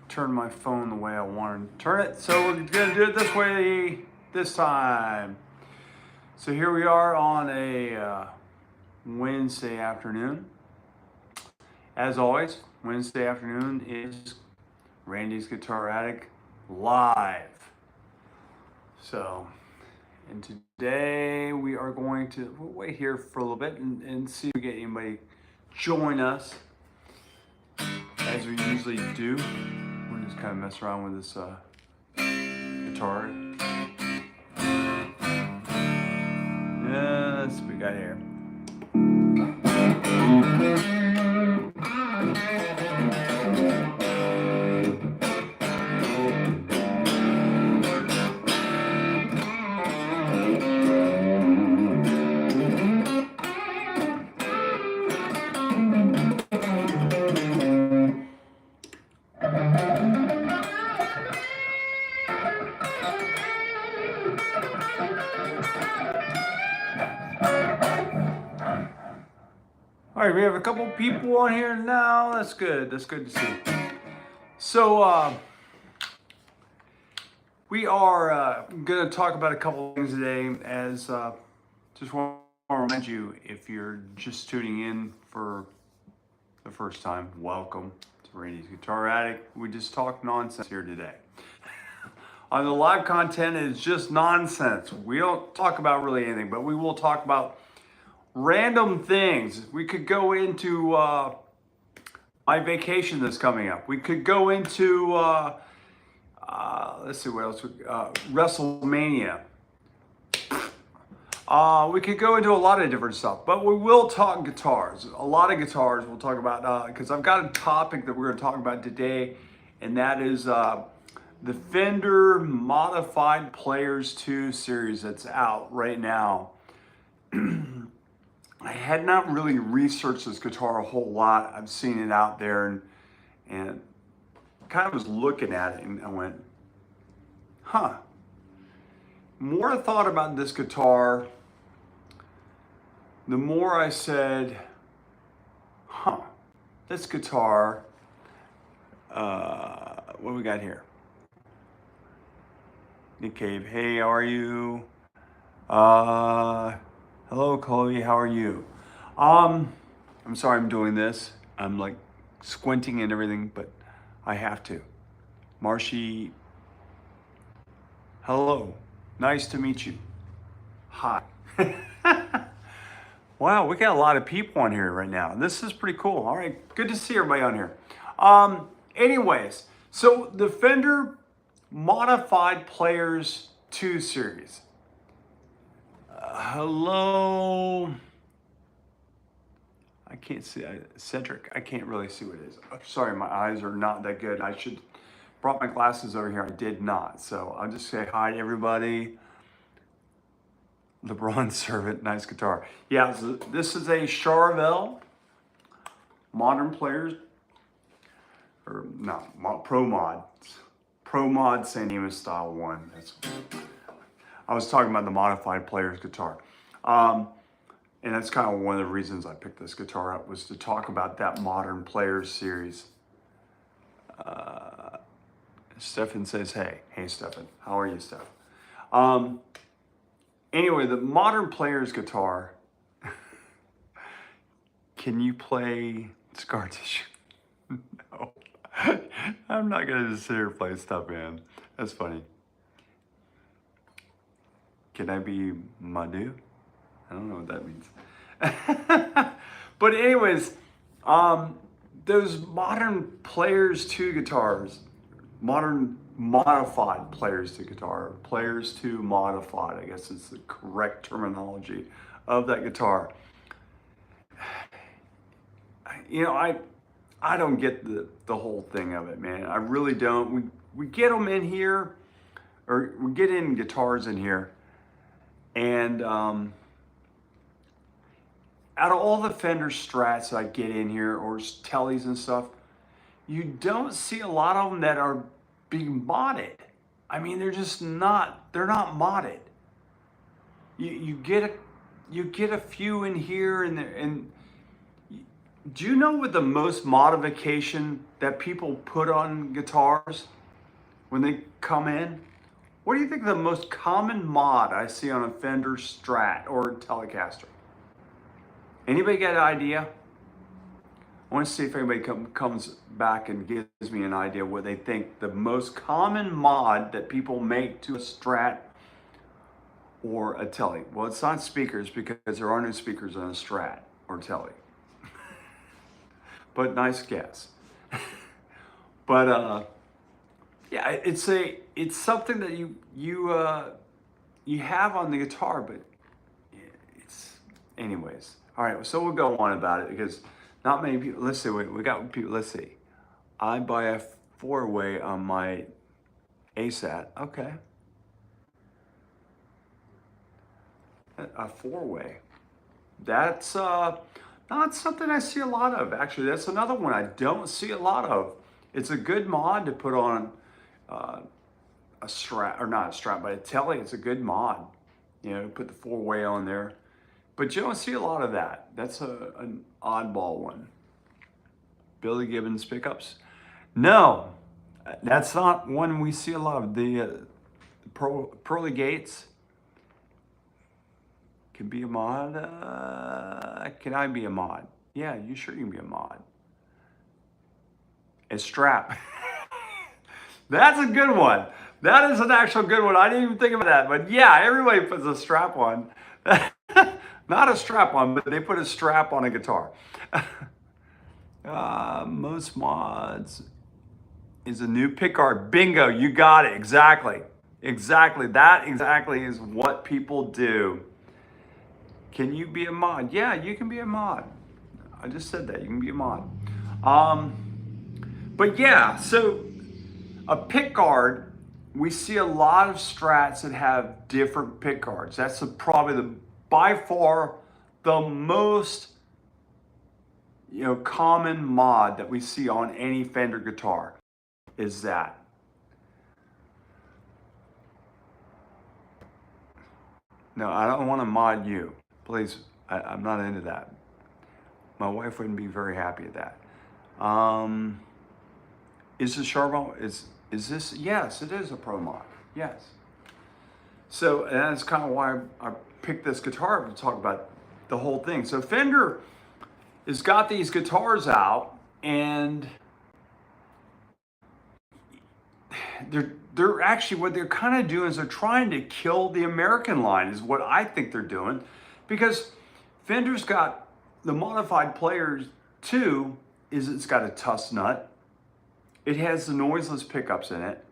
turn my phone the way I wanted to turn it. So we're gonna do it this way this time. So here we are on a Wednesday afternoon. As always, Wednesday afternoon is Randy's Guitar Attic live. So, and today we are going to we'll wait here for a little bit and see if we get anybody join us as we usually do. We'll just kind of mess around with this guitar. Yeah, let's see what we got here. All right, we have a couple people on here now. That's good. That's good to see. So we are going to talk about a couple things today. As just want to remind you, if you're just tuning in for the first time, welcome to Randy's Guitar Attic. We just talk nonsense here today. On the live content, it's just nonsense. We don't talk about really anything, but we will talk about random things. We could go into my vacation that's coming up. We could go into, let's see what else, WrestleMania. We could go into a lot of different stuff, but we will talk guitars. A lot of guitars we'll talk about, because I've got a topic that we're going to talk about today, and that is the Fender Modified Players 2 series that's out right now. I had not really researched this guitar a whole lot. I've seen it out there and kind of was looking at it and I went, huh. More I thought about this guitar, the more I said, huh, this guitar, what do we got here? Nick Cave, hey, how are you? Hello, Chloe, how are you? I'm sorry I'm doing this. I'm like squinting and everything, but I have to. Marshy, hello, nice to meet you. Hi. Wow, we got a lot of people on here right now. This is pretty cool. All right, good to see everybody on here. Anyways, so the Fender Modified Players 2 series. Hello. I can't see Cedric. I can't really see what it is. Oh, sorry, my eyes are not that good. I should brought my glasses over here. I did not. So I'll just say hi to everybody. LeBron Servant, nice guitar. Yeah, so this is a Charvel Modern Players, or no, Pro Mod San Dimas Style 1. I was talking about the Modified Players guitar. And that's kind of one of the reasons I picked this guitar up, was to talk about that Modern Players series. Stefan says, hey. Hey, Stefan. How are you, Steph? Anyway, the Modern Players guitar, can you play Scar Tissue? No. I'm not going to just sit here and play stuff, man. That's funny. Can I be Madhu? I don't know what that means. But anyways, those Modern Players 2 guitars, modern modified Players 2 guitar, Players 2 modified, I guess is the correct terminology of that guitar. You know, I don't get the whole thing of it, man. I really don't. We get them in here, or we get in guitars in here, and out of all the Fender Strats that I get in here, or Tellys and stuff, you don't see a lot of them that are being modded. I mean, they're just not, they're not modded. You get a few in here and there, and Do you know what the most modification that people put on guitars when they come in? What do you think the most common mod I see on a Fender Strat or Telecaster? Anybody get an idea? I want to see if anybody comes back and gives me an idea what they think the most common mod that people make to a Strat or a Tele. Well, it's not speakers because there are no speakers on a Strat or Tele. But nice guess. But yeah, it's something that you have on the guitar, but it's anyways. All right, so we'll go on about it because not many people. Let's see, we got people. Let's see. I buy a 4-way on my ASAT. Okay, a 4-way. That's not something I see a lot of. Actually, that's another one I don't see a lot of. It's a good mod to put on a Strat, or not a Strat, but a Tele. It's a good mod. You know, put the 4-way on there. But you don't see a lot of that. That's an oddball one. Billy Gibbons pickups. No, that's not one we see a lot of. The Pearly Gates can be a mod. Can I be a mod? Yeah, you sure you can be a mod. A Strap. That's a good one. That is an actual good one. I didn't even think about that. But yeah, everybody puts a strap on. Not a strap on, but they put a strap on a guitar. Most mods is a new pickguard. Bingo, you got it. Exactly. Exactly. That exactly is what people do. Can you be a mod? Yeah, you can be a mod. I just said that. You can be a mod. But yeah, so a pickguard, we see a lot of Strats that have different pickguards. That's probably by far the most common mod that we see on any Fender guitar is that. No, I don't want to mod you. Please, I'm not into that. My wife wouldn't be very happy at that. Is this Charbon? Is this? Yes, it is a Pro mod. Yes. So and that's kind of why I picked this guitar up to talk about the whole thing. So Fender has got these guitars out, and they're actually, what they're kind of doing is they're trying to kill the American line, is what I think they're doing, because Fender's got the modified Players 2. It's got a tusk nut. It has the noiseless pickups in it.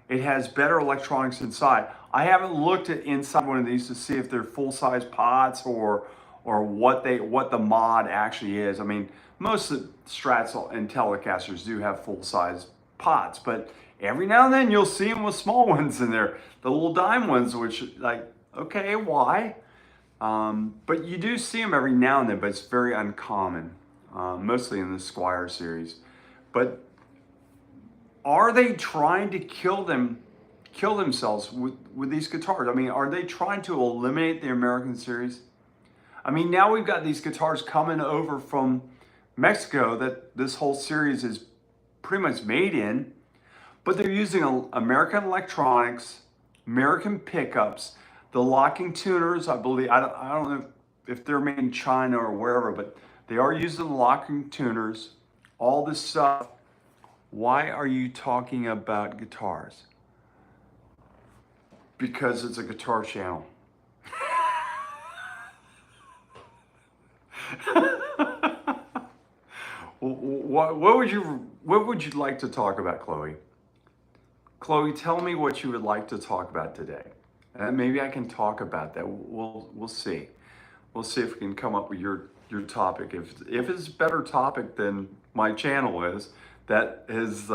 It has better electronics inside. I haven't looked at inside one of these to see if they're full-size pots or what the mod actually is. I mean, most of the Strats and Telecasters do have full-size pots, but every now and then you'll see them with small ones in there, the little dime ones, which, like, okay, why? But you do see them every now and then, but it's very uncommon, mostly in the Squire series. But are they trying to kill themselves with these guitars? I mean, are they trying to eliminate the American series? I mean, now we've got these guitars coming over from Mexico that this whole series is pretty much made in, but they're using American electronics, American pickups, the locking tuners. I believe, I don't know if they're made in China or wherever, but they are using the locking tuners, all this stuff. Why are you talking about guitars? Because it's a guitar channel. What would you like to talk about, Chloe? Chloe, tell me what you would like to talk about today. And maybe I can talk about that. We'll see. We'll see if we can come up with your topic. If it's a better topic than my channel is, that has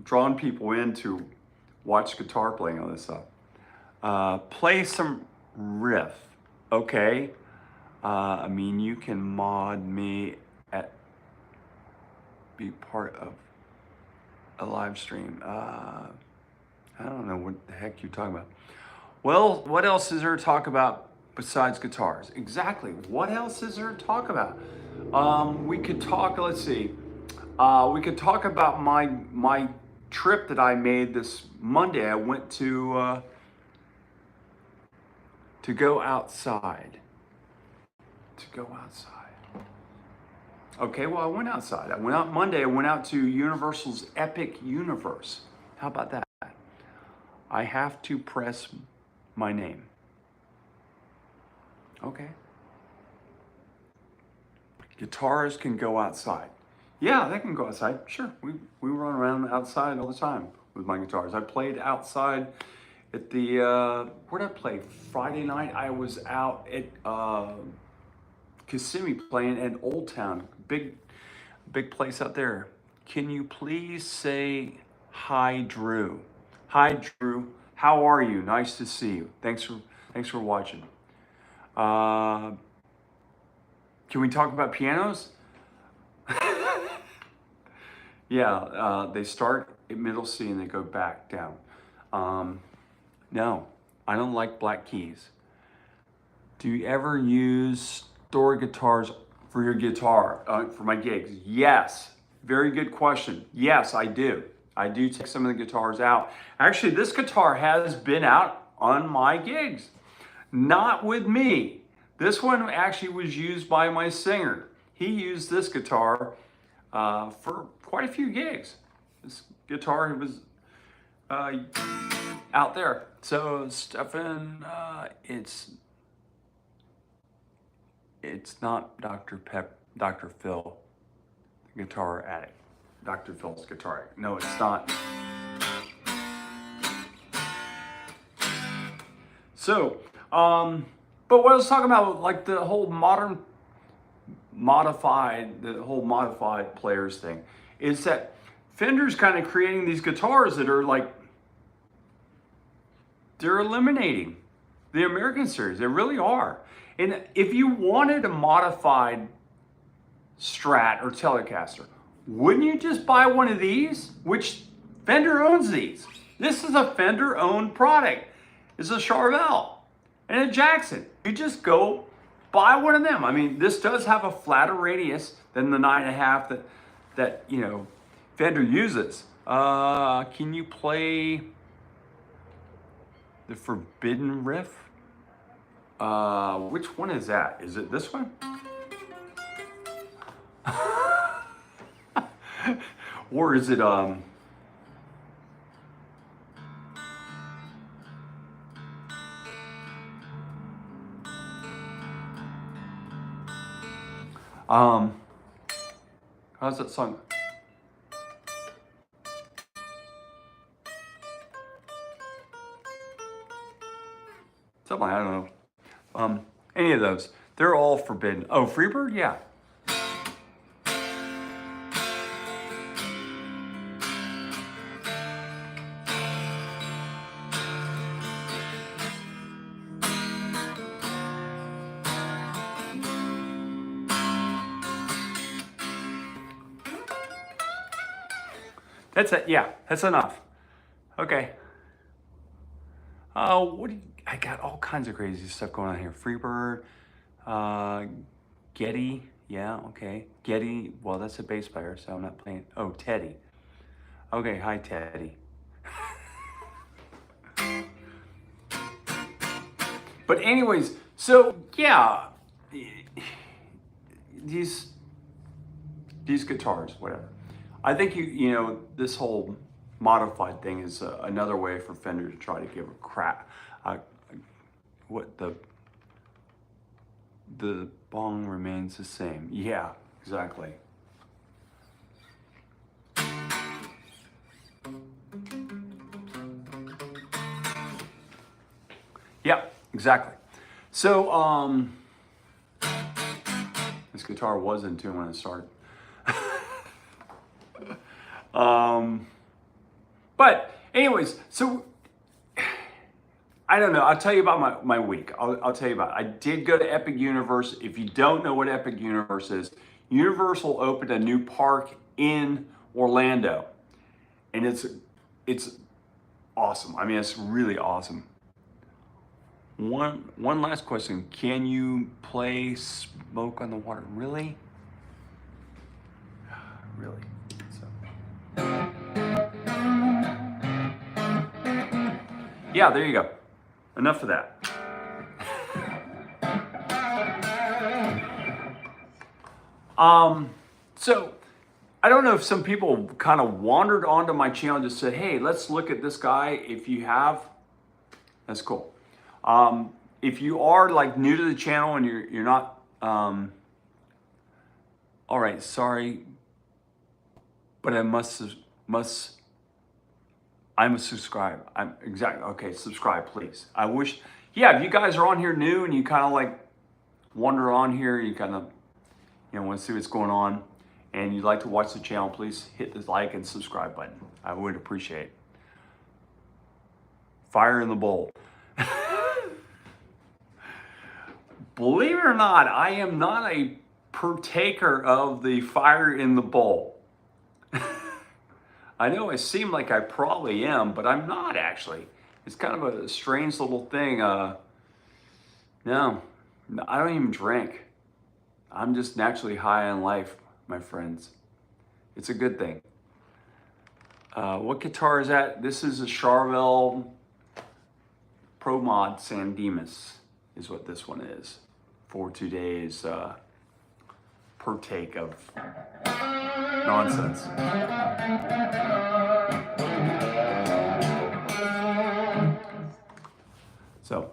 drawn people in to watch guitar playing on this stuff. Play some riff, okay? I mean, you can mod me be part of a live stream. I don't know what the heck you're talking about. Well, what else is there to talk about besides guitars? Exactly. What else is there to talk about? We could talk, let's see. We could talk about my trip that I made this Monday. I went to go outside. To go outside. Okay, well, I went outside. I went out Monday. I went out to Universal's Epic Universe. How about that? I have to press my name. Okay. Guitars can go outside. Yeah, they can go outside. Sure. We run around outside all the time with my guitars. I played outside at the, where did I play? Friday night, I was out at Kissimmee playing in Old Town. Big place out there. Can you please say hi, Drew? Hi, Drew. How are you? Nice to see you. Thanks for watching. Can we talk about pianos? Yeah, they start at middle C and they go back down. No, I don't like black keys. Do you ever use store guitars for your guitar, for my gigs? Yes, very good question. Yes, I do. I do take some of the guitars out. Actually, this guitar has been out on my gigs. Not with me. This one actually was used by my singer. He used this guitar for quite a few gigs. This guitar was out there. So Stefan, it's not Dr. Phil, the guitar addict. Dr. Phil's guitar addict. No, it's not. So, but what I was talking about, like the whole modified players thing, is that Fender's kind of creating these guitars that are like, they're eliminating the American series. They really are. And if you wanted a modified Strat or Telecaster, wouldn't you just buy one of these? Which Fender owns these. This is a Fender owned product. It's a Charvel and a Jackson. You just go buy one of them. I mean, this does have a flatter radius than the 9.5 that you know Fender uses. Can you play the Forbidden Riff? Which one is that? Is it this one? Or is it how's that song? Something, I don't know. Any of those. They're all forbidden. Oh, Freebird? Yeah. That's it. Yeah, that's enough. Okay. I got all kinds of crazy stuff going on here. Freebird, Getty. Yeah, okay. Getty. Well, that's a bass player, so I'm not playing. Oh, Teddy. Okay, hi, Teddy. But anyways, so yeah, these guitars, whatever. I think you know this whole modified thing is another way for Fender to try to give a crap. What the bong remains the same. Yeah, exactly. Yeah, exactly. So this guitar was in tune when it started. But anyways, so I don't know. I'll tell you about my week. I'll tell you about it. I did go to Epic Universe. If you don't know what Epic Universe is, Universal opened a new park in Orlando, and it's awesome. I mean, it's really awesome. One last question. Can you play Smoke on the Water? Really? really. So. Yeah, there you go. Enough of that. So I don't know if some people kind of wandered onto my channel and just said, hey, let's look at this guy. If you have, that's cool. If you are like new to the channel and you're not, all right, sorry, but I must subscribe. Okay, subscribe, please. I wish, yeah, if you guys are on here new and you kind of like wander on here, you kind of, want to see what's going on, and you'd like to watch the channel, please hit the like and subscribe button. I would appreciate it. Fire in the bowl. Believe it or not, I am not a partaker of the fire in the bowl. I know I seem like I probably am, but I'm not actually. It's kind of a strange little thing. No, I don't even drink. I'm just naturally high on life, my friends. It's a good thing. What guitar is that? This is a Charvel Pro Mod San Dimas is what this one is for today's partake of nonsense. So,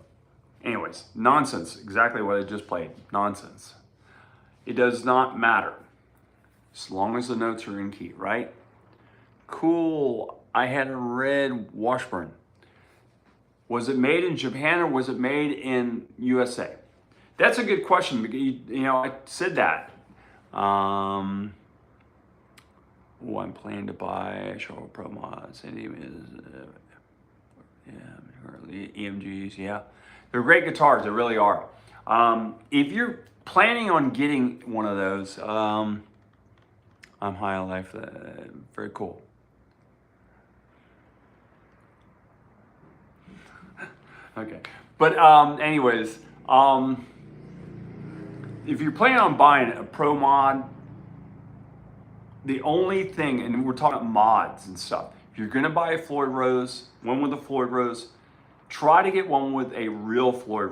anyways, nonsense, exactly what I just played, nonsense. It does not matter, as long as the notes are in key, right? Cool, I had a red Washburn. Was it made in Japan or was it made in USA? That's a good question, because I said that. I'm planning to buy a Charvel Pro Mods, EMGs, yeah. They're great guitars, they really are. If you're planning on getting one of those, I'm high on life, very cool. Okay, but anyways, if you're planning on buying a Pro Mod, the only thing, and we're talking about mods and stuff, if you're gonna buy a Floyd Rose, one with a Floyd Rose, try to get one with a real Floyd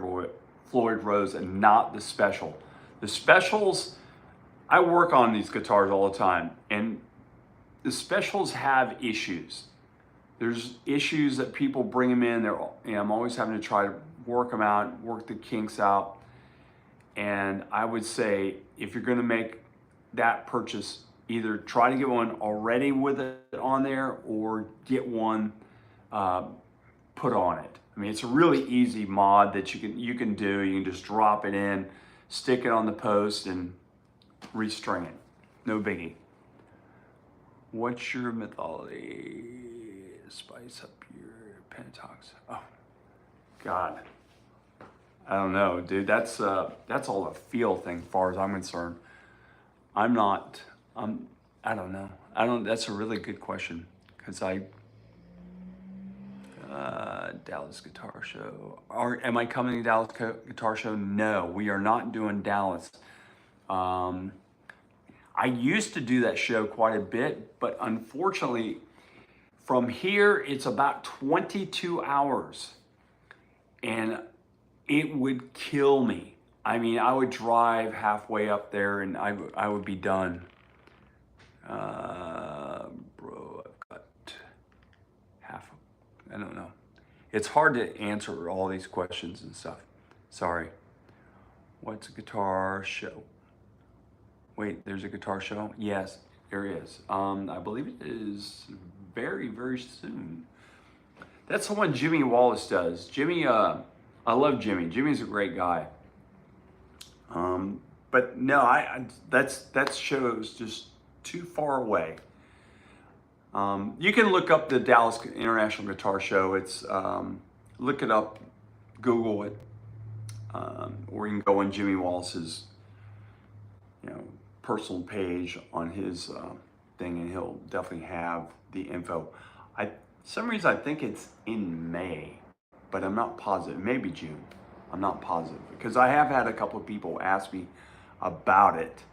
Rose and not the special. The specials, I work on these guitars all the time, and the specials have issues. There's issues that people bring them in. I'm always having to try to work them out, work the kinks out. And I would say, if you're gonna make that purchase, either try to get one already with it on there or get one put on it. I mean, it's a really easy mod that you can do. You can just drop it in, stick it on the post, and restring it. No biggie. What's your mythology? Spice up your Pentatox. Oh, God. I don't know, dude. That's all a feel thing, as far as I'm concerned. I don't know. That's a really good question, because Dallas Guitar Show. Am I coming to Dallas Guitar Show? No, we are not doing Dallas. I used to do that show quite a bit, but unfortunately, from here, it's about 22 hours, and it would kill me. I mean, I would drive halfway up there, and I would be done. Bro, I've got half. I don't know. It's hard to answer all these questions and stuff. Sorry. What's a guitar show? Wait, there's a guitar show? Yes, there is. I believe it is very, very soon. That's the one Jimmy Wallace does. Jimmy, I love Jimmy. Jimmy's a great guy. But no, that show is just too far away. You can look up the Dallas International Guitar Show. It's look it up, Google it, or you can go on Jimmy Wallace's, personal page on his thing, and he'll definitely have the info. Some reason I think it's in May, but I'm not positive. Maybe June. I'm not positive, because I have had a couple of people ask me about it.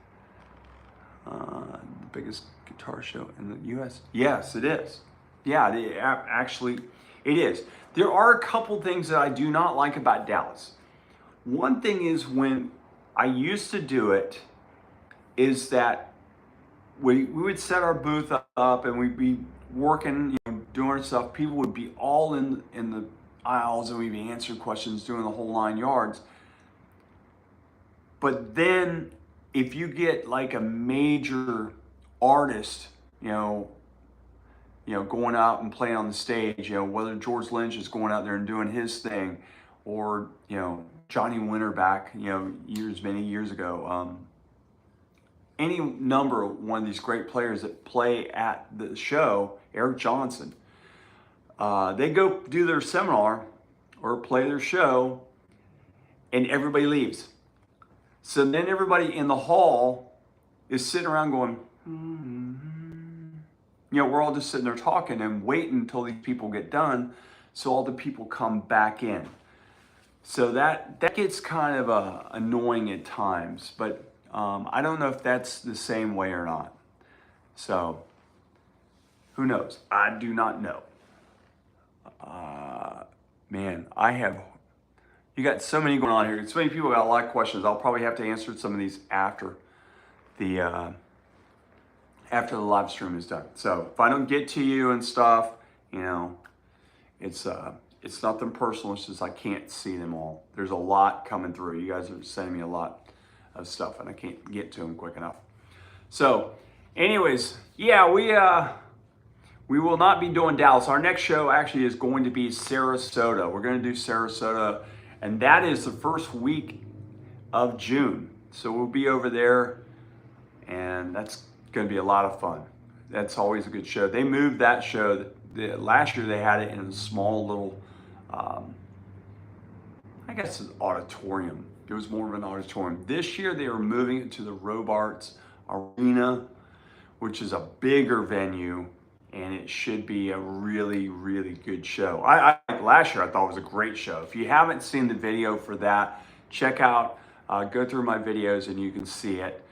The biggest guitar show in the U.S. Yes, it is. Yeah, actually, it is. There are a couple things that I do not like about Dallas. One thing is when I used to do it, is that we would set our booth up and we'd be working, doing our stuff. People would be all in the aisles and we'd be answering questions, doing the whole 9 yards. But then if you get like a major artist, going out and playing on the stage, whether George Lynch is going out there and doing his thing, or, Johnny Winter back, many years ago, any number of one of these great players that play at the show, Eric Johnson, they go do their seminar or play their show and everybody leaves. So then everybody in the hall is sitting around going, we're all just sitting there talking and waiting until these people get done so all the people come back in. So that gets kind of annoying at times, but I don't know if that's the same way or not. So who knows? I do not know. Man, you got so many going on here. So many people got a lot of questions. I'll probably have to answer some of these after the live stream is done. So if I don't get to you and stuff, it's nothing personal. It's just I can't see them all. There's a lot coming through. You guys are sending me a lot of stuff, and I can't get to them quick enough. So, anyways, yeah, we will not be doing Dallas. Our next show actually is going to be Sarasota. We're going to do Sarasota, and that is the first week of June. So we'll be over there, and that's going to be a lot of fun. That's always a good show. They moved that show. Last year they had it in a small little, I guess, an auditorium. It was more of an auditorium. This year they are moving it to the Robarts Arena, which is a bigger venue, and it should be a really, really good show. Last year I thought it was a great show. If you haven't seen the video for that, check out, go through my videos and you can see it.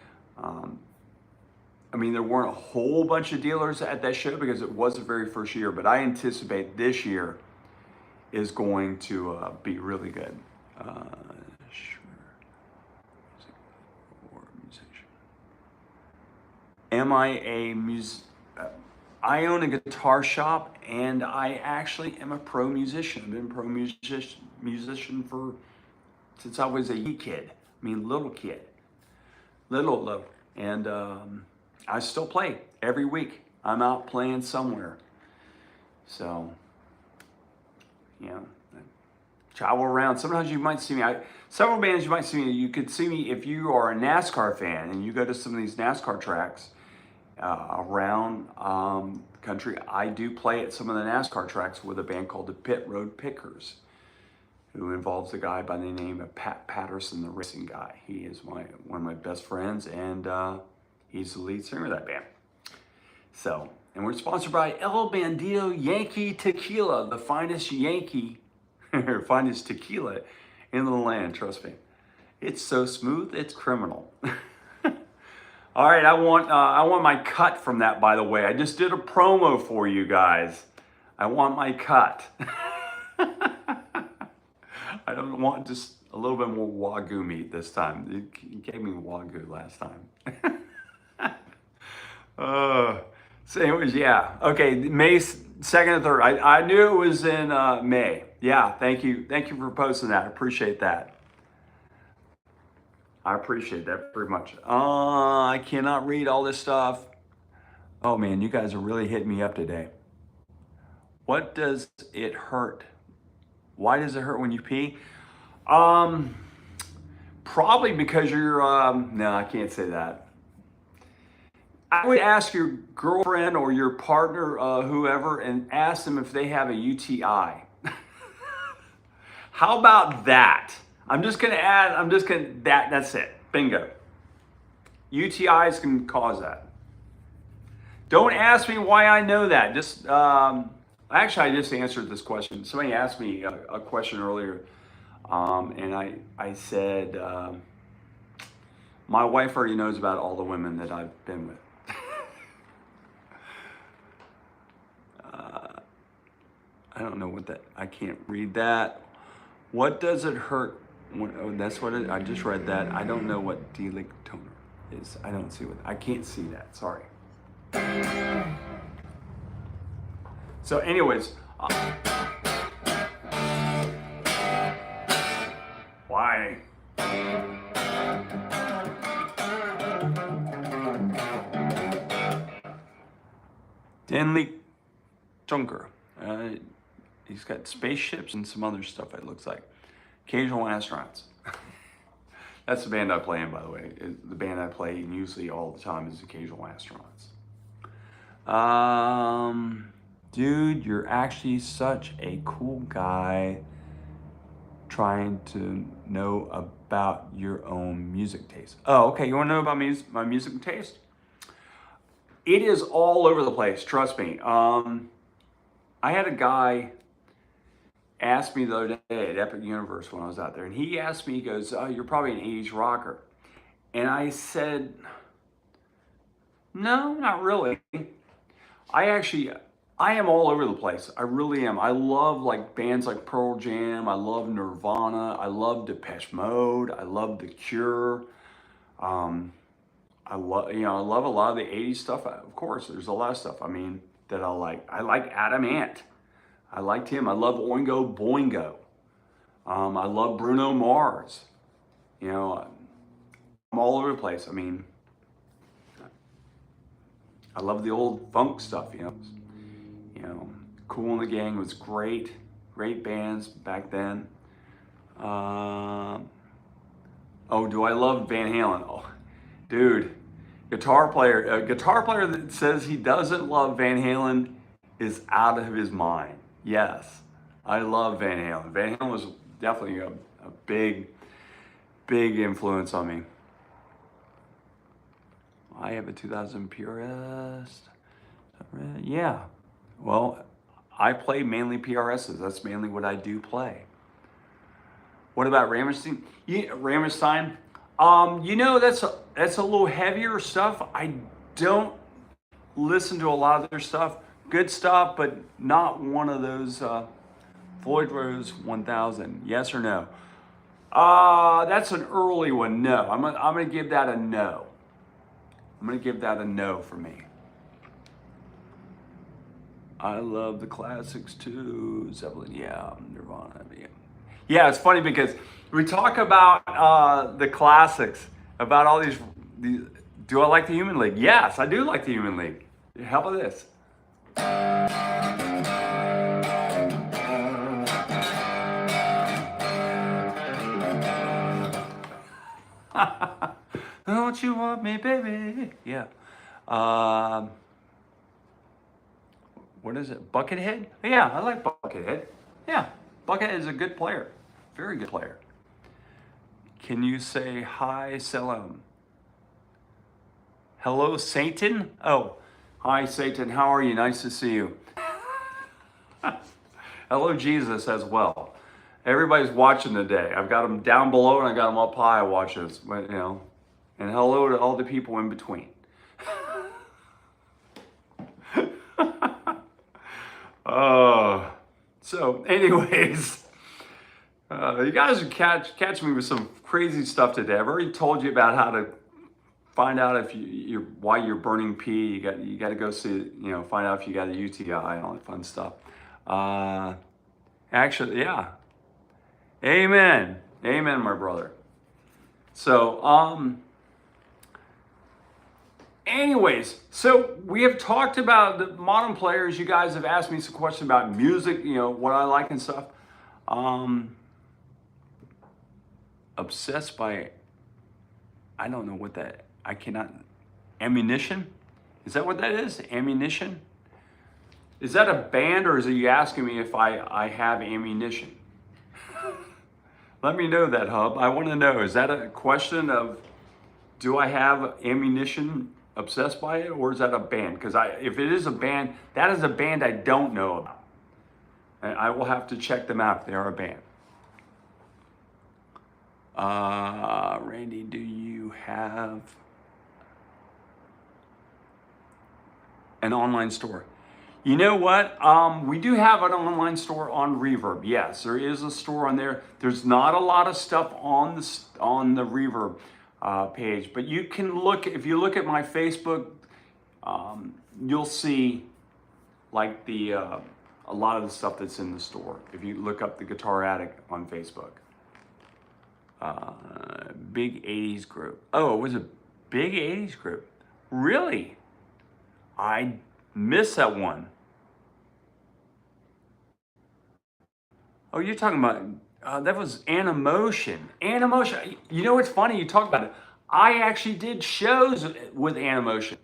There weren't a whole bunch of dealers at that show because it was the very first year, but I anticipate this year is going to be really good. Am I I own a guitar shop and I actually am a pro musician. I've been a pro musician since I was a wee kid. Little kid. Little. And I still play every week. I'm out playing somewhere. So, I travel around. Sometimes you might see me. Several bands you might see me. You could see me if you are a NASCAR fan and you go to some of these NASCAR tracks around the country. I do play at some of the NASCAR tracks with a band called the Pit Road Pickers, who involves a guy by the name of Pat Patterson, the racing guy. He is one of my best friends, and he's the lead singer of that band. So, and we're sponsored by El Bandido Yankee Tequila, the finest Yankee, or finest tequila in the land, trust me. It's so smooth, it's criminal. All right, I want my cut from that, by the way. I just did a promo for you guys. I want my cut. I don't want just a little bit more Wagyu meat this time. You gave me Wagyu last time. So anyways, yeah. Okay, May 2nd and 3rd. I knew it was in May. Yeah, thank you. Thank you for posting that. I appreciate that. I appreciate that very much. I cannot read all this stuff. Oh man, you guys are really hitting me up today. What does it hurt? Why does it hurt when you pee? Probably because you're, no, I can't say that. I would ask your girlfriend or your partner, whoever, and ask them if they have a UTI. How about that? that's it. Bingo. UTIs can cause that. Don't ask me why I know that. Actually, I just answered this question. Somebody asked me a question earlier, and I said, My wife already knows about all the women that I've been with. I don't know what that, I can't read that. What does it hurt? Oh, that's what I just read that. I don't know what D-Link toner is. I don't see what, I can't see that, sorry. So anyways, why? Stanley Junker. He's got spaceships and some other stuff, it looks like. Occasional Astronauts. That's the band I play in, by the way. The band I play in usually all the time is Occasional Astronauts. Dude, you're actually such a cool guy trying to know about your own music taste. Oh, okay, you wanna know about my music taste? It is all over the place, trust me. I had a guy ask me the other day at Epic Universe when I was out there, and he asked me, he goes, oh, you're probably an 80s rocker. And I said, no, not really. I am all over the place. I really am. I love like bands like Pearl Jam. I love Nirvana. I love Depeche Mode. I love The Cure. I love a lot of the 80s stuff. Of course, there's a lot of stuff, I mean, that I like. I like Adam Ant. I liked him. I love Oingo Boingo. I love Bruno Mars. You know, I'm all over the place. I mean, I love the old funk stuff, you know. Kool and the Gang was great. Great bands back then. Oh, do I love Van Halen? Oh, dude, a guitar player that says he doesn't love Van Halen is out of his mind. Yes, I love Van Halen. Van Halen was definitely a big influence on me. I have a 2000 PRS. Yeah, well, I play mainly PRSs. That's mainly what I do play. What about Rammstein? Yeah, Rammstein. You know, that's a little heavier stuff. I don't listen to a lot of their stuff. Good stuff, but not one of those Floyd Rose 1000. Yes or no? That's an early one. No, I'm gonna give that a no. I'm gonna give that a no for me. I love the classics too. Zeppelin, yeah, Nirvana, yeah. Yeah, it's funny because we talk about the classics, about all these. Do I like the Human League? Yes, I do like the Human League. How about this? Don't you want me, baby? Yeah. What is it? Buckethead? Yeah, I like Buckethead. Yeah, Buckethead is a good player. Very good player. Can you say hi, Salam? Hello, Satan? Oh, hi, Satan. How are you? Nice to see you. Hello, Jesus, as well. Everybody's watching today. I've got them down below and I got them up high watching us, you know. And hello to all the people in between. So anyways, you guys are catching me with some crazy stuff today. I've already told you about how to find out if why you're burning pee. You got to go see, find out if you got a UTI and all that fun stuff. Actually, yeah. Amen, my brother. So, anyways, so we have talked about the modern players. You guys have asked me some questions about music, what I like and stuff. Obsessed by, I don't know what that, ammunition? Is that what that is? Ammunition? Is that a band, or is it you asking me if I have ammunition? Let me know that, Hub. I want to know, is that a question of, do I have ammunition, obsessed by it, or is that a band? Because if it is a band, that is a band I don't know about. And I will have to check them out if they are a band. Randy, do you have an online store? You know what? We do have an online store on Reverb. Yes, there is a store on there. There's not a lot of stuff on the Reverb page, but you can look. If you look at my Facebook, you'll see like a lot of the stuff that's in the store. If you look up the Guitar Attic on Facebook. Big 80s group. Oh, it was a big 80s group. Really? I missed that one. Oh, you're talking about, that was Animotion. Animotion. You know what's funny? You talk about it. I actually did shows with Animotion.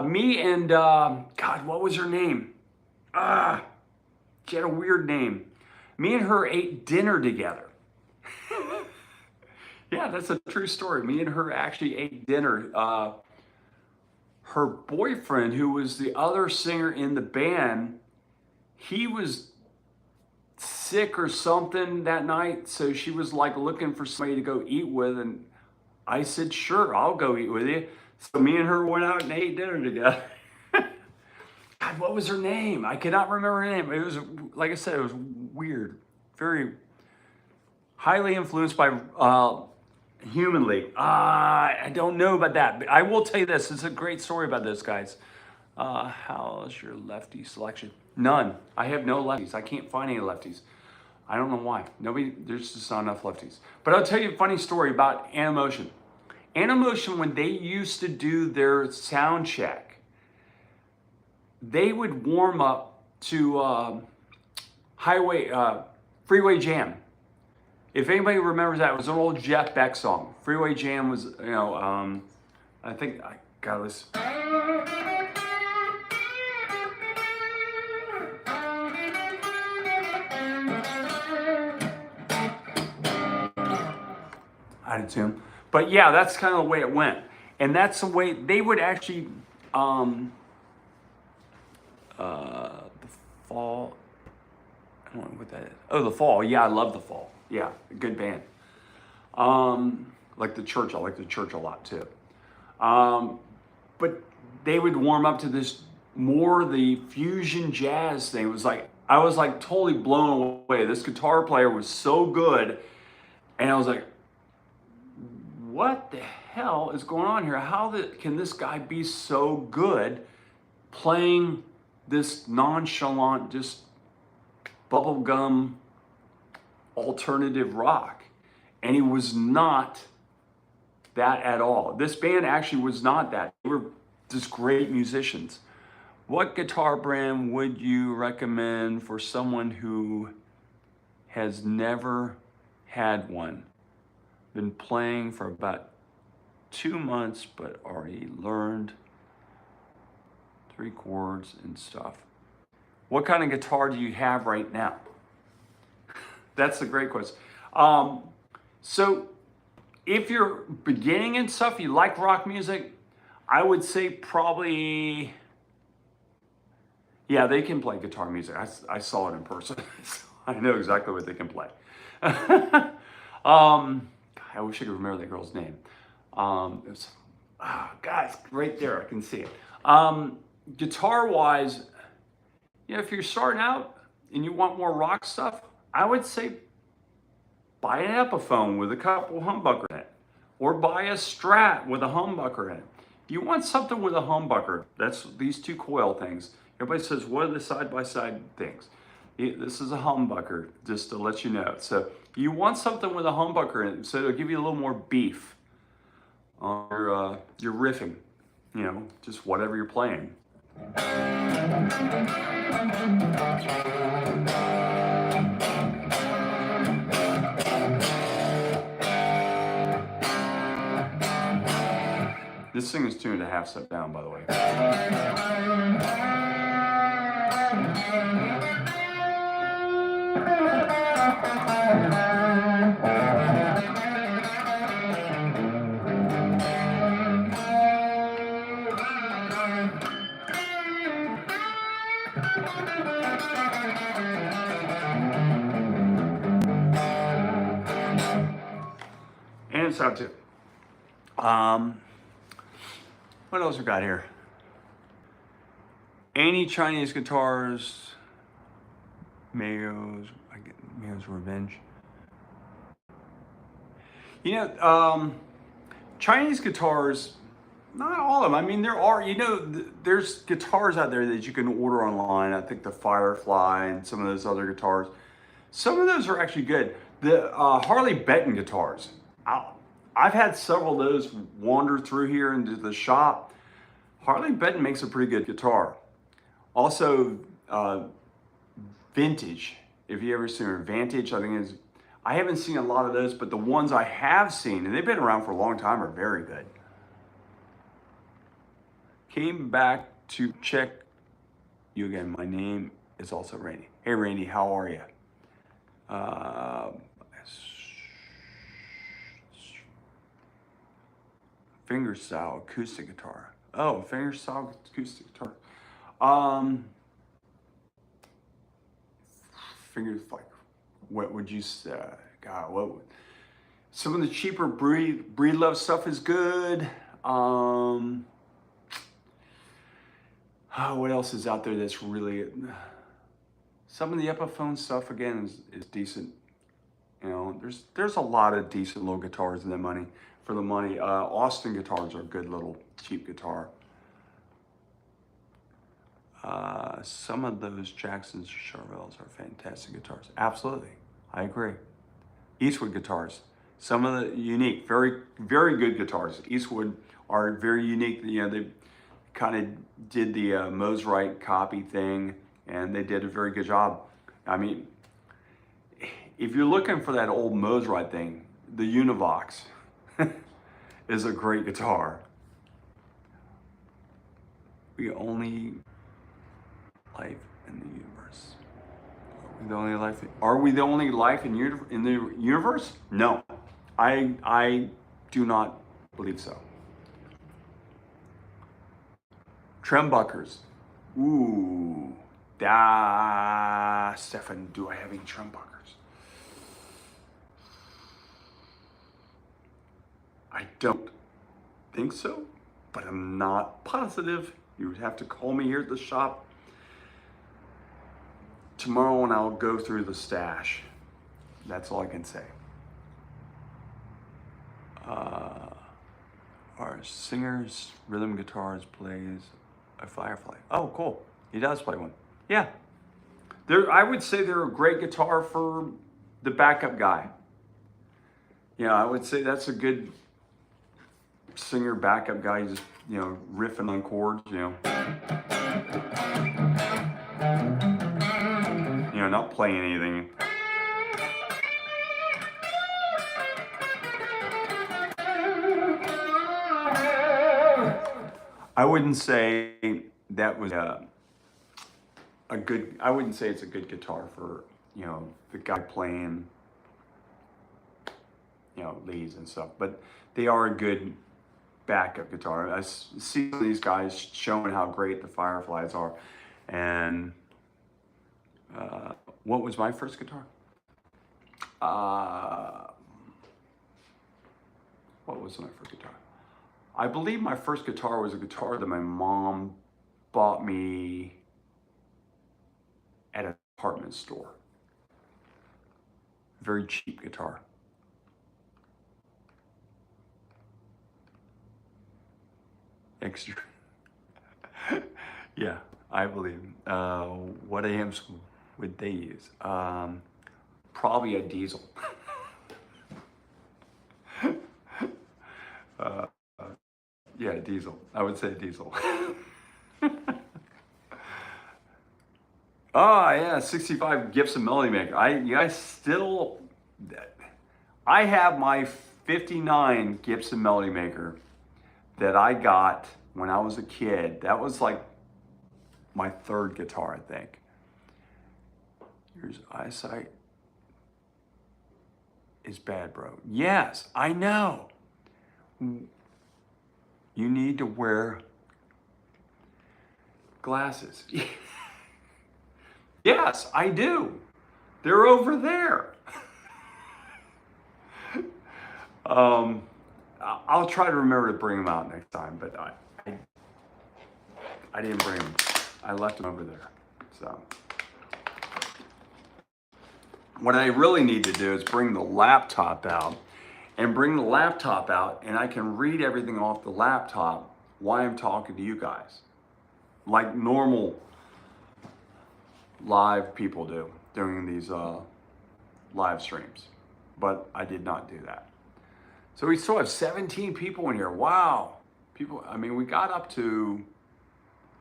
Me and, God, what was her name? She had a weird name. Me and her ate dinner together. Yeah, that's a true story. Me and her actually ate dinner. Her boyfriend, who was the other singer in the band, he was sick or something that night. So she was like looking for somebody to go eat with. And I said, sure, I'll go eat with you. So me and her went out and ate dinner together. God, what was her name? I cannot remember her name. It was, like I said, it was weird. Very highly influenced by Human League. I don't know about that, but I will tell you this. It's a great story about this, guys. How's your lefty selection? None. I have no lefties. I can't find any lefties. I don't know why. There's just not enough lefties. But I'll tell you a funny story about Animotion. Animotion, when they used to do their sound check, they would warm up to Freeway Jam. If anybody remembers that, it was an old Jeff Beck song. Freeway Jam was, I think, I got this. I did too. But yeah, that's kind of the way it went. And that's the way they would actually, the Fall, I don't know what that is. Oh, the Fall. Yeah, I love the Fall. Yeah, good band. Like the Church. I like the Church a lot too. But they would warm up to this more the fusion jazz thing. It was like, I was like totally blown away. This guitar player was so good. And I was like, what the hell is going on here? Can this guy be so good playing this nonchalant, just bubblegum alternative rock? And he was not that at all. This band actually was not that. They were just great musicians. What guitar brand would you recommend for someone who has never had one? Been playing for about 2 months, but already learned 3 chords and stuff. What kind of guitar do you have right now? That's a great question. So if you're beginning and stuff, you like rock music, I would say probably, yeah, they can play guitar music. I saw it in person. So I know exactly what they can play. I wish I could remember that girl's name. Guys, right there, I can see it. Guitar-wise, if you're starting out and you want more rock stuff, I would say buy an Epiphone with a couple humbucker in it, or buy a Strat with a humbucker in it. You want something with a humbucker. That's these 2 coil things. Everybody says, what are the side-by-side things? This is a humbucker, just to let you know. So you want something with a humbucker in it, so it'll give you a little more beef on your riffing, just whatever you're playing. This thing is 2.5 step down, by the way. nice out too. What else we got here? Any Chinese guitars, Mayo's Revenge. You know, Chinese guitars, not all of them. I mean, there are, there's guitars out there that you can order online. I think the Firefly and some of those other guitars. Some of those are actually good. The Harley Benton guitars. I've had several of those wander through here into the shop. Harley Benton makes a pretty good guitar. Also, vintage. If you ever seen a Vantage, I think is. I haven't seen a lot of those, but the ones I have seen, and they've been around for a long time, are very good. Came back to check you again. My name is also Randy. Hey Randy, how are you? Fingerstyle acoustic guitar. Oh, fingerstyle acoustic guitar. Fingers like, what would you say? God, some of the cheaper Breedlove stuff is good. What else is out there that's really, some of the Epiphone stuff again is decent. You know, there's a lot of decent little guitars in the money, for the money. Austin guitars are a good little cheap guitar. Some of those Jacksons or Charvels are fantastic guitars. Absolutely, I agree. Eastwood guitars, some of the unique, very, very good guitars. Eastwood are very unique. You know, they kind of did the Mosrite copy thing, and they did a very good job. I mean, if you're looking for that old Mosrite thing, the Univox is a great guitar. We only life in the universe. Are we the only life in the universe? No, I do not believe so. Trembuckers. Ooh, Stefan, do I have any trembuckers? I don't think so, but I'm not positive. You would have to call me here at the shop tomorrow and I'll go through the stash. That's all I can say. Our singer's rhythm guitars plays a Firefly. Oh, cool. He does play one. Yeah. I would say they're a great guitar for the backup guy. Yeah, I would say that's a good singer backup guy, just, riffing on chords, not playing anything. I wouldn't say that was a good, I wouldn't say it's a good guitar for, the guy playing, leads and stuff, but they are a good backup guitar. I see these guys showing how great the Fireflies are. And what was my first guitar? What was my first guitar? I believe my first guitar was a guitar that my mom bought me at an department store. Very cheap guitar. Extra. Yeah, I believe. What amps would they use? Probably a diesel. Yeah, diesel. I would say diesel. Oh yeah, 65 Gibson Melody Maker. I have my 59 Gibson Melody Maker that I got when I was a kid. That was like my third guitar, I think. Your eyesight is bad, bro. Yes, I know. You need to wear glasses. Yes, I do. They're over there. I'll try to remember to bring them out next time, but I didn't bring them. I left them over there. So what I really need to do is bring the laptop out and I can read everything off the laptop while I'm talking to you guys, like normal live people do during these live streams. But I did not do that. So we still have 17 people in here. Wow. People, I mean, we got up to,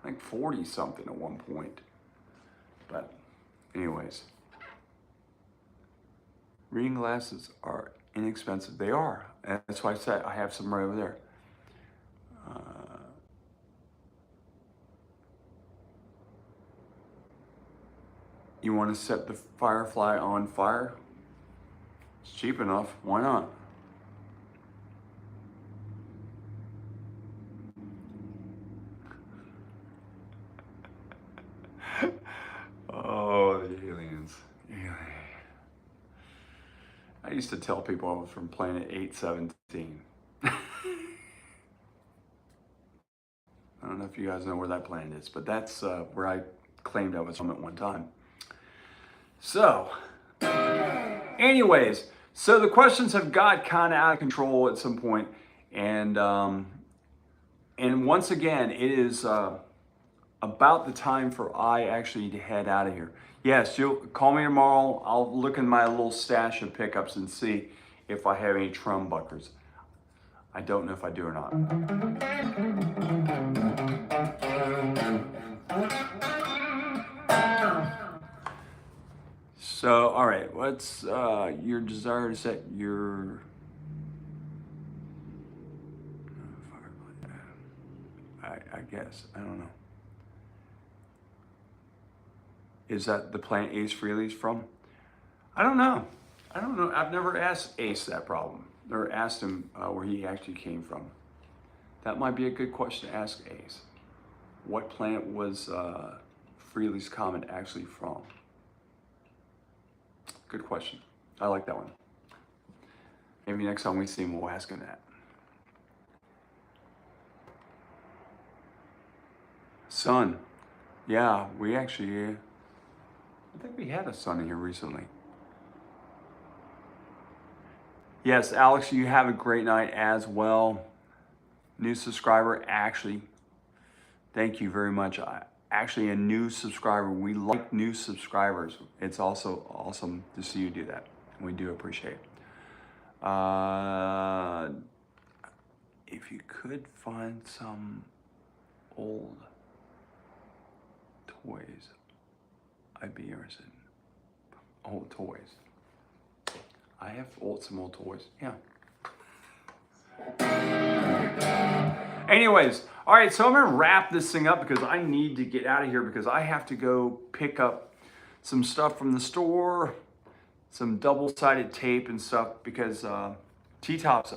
I think 40 something at one point. But anyways, reading glasses are inexpensive. They are. And that's why I said I have some right over there. You want to set the Firefly on fire? It's cheap enough. Why not? Oh, the aliens. I used to tell people I was from planet 817. I don't know if you guys know where that planet is, but that's where I claimed I was from at one time. So, anyways, so the questions have got kind of out of control at some point, and once again, it is about the time for I actually to head out of here. Yes, you'll call me tomorrow. I'll look in my little stash of pickups and see if I have any trumbuckers. I don't know if I do or not. So, all right, what's your desire to set your I guess, I don't know. Is that the planet Ace Frehley's from? I don't know. I don't know. I've never asked Ace that problem. Or asked him where he actually came from. That might be a good question to ask Ace. What planet was Frehley's comet actually from? Good question. I like that one. Maybe next time we see him, we'll ask him that. Sun. Yeah, we actually, I think we had a sun in here recently. Yes, Alex, you have a great night as well. New subscriber, actually, thank you very much. Actually, a new subscriber. We like new subscribers. It's also awesome to see you do that. And we do appreciate it. If you could find some old toys, I'd be interested. Old toys. I have some old toys, yeah. Anyways, all right, so I'm gonna wrap this thing up because I need to get out of here because I have to go pick up some stuff from the store, some double-sided tape and stuff because T-tops,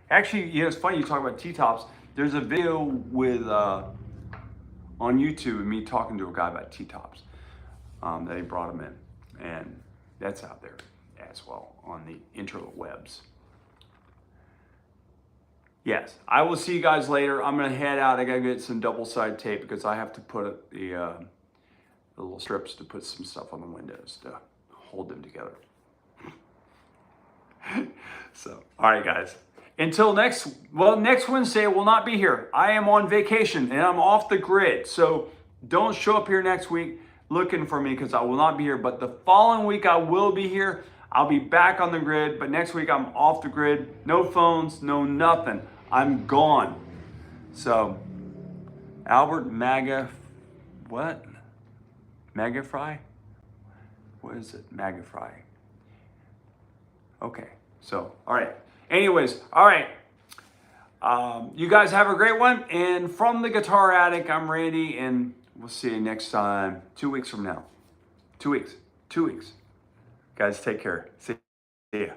actually, you know, it's funny you talk about T-tops. There's a video with, on YouTube of me talking to a guy about T-tops. They brought him in, and that's out there as well on the interwebs. Yes, I will see you guys later. I'm gonna head out. I gotta get some double-sided tape because I have to put the little strips to put some stuff on the windows to hold them together. So, all right, guys. Until next Wednesday, I will not be here. I am on vacation and I'm off the grid. So don't show up here next week looking for me because I will not be here. But the following week, I will be here. I'll be back on the grid, but next week I'm off the grid. No phones, no nothing. I'm gone. So, Albert what? Magafry? What is it? Magafry. Okay, so, all right. Anyways, all right. You guys have a great one. And from the Guitar Attic, I'm Randy, and we'll see you next time, 2 weeks from now. 2 weeks. 2 weeks. Guys, take care. See ya.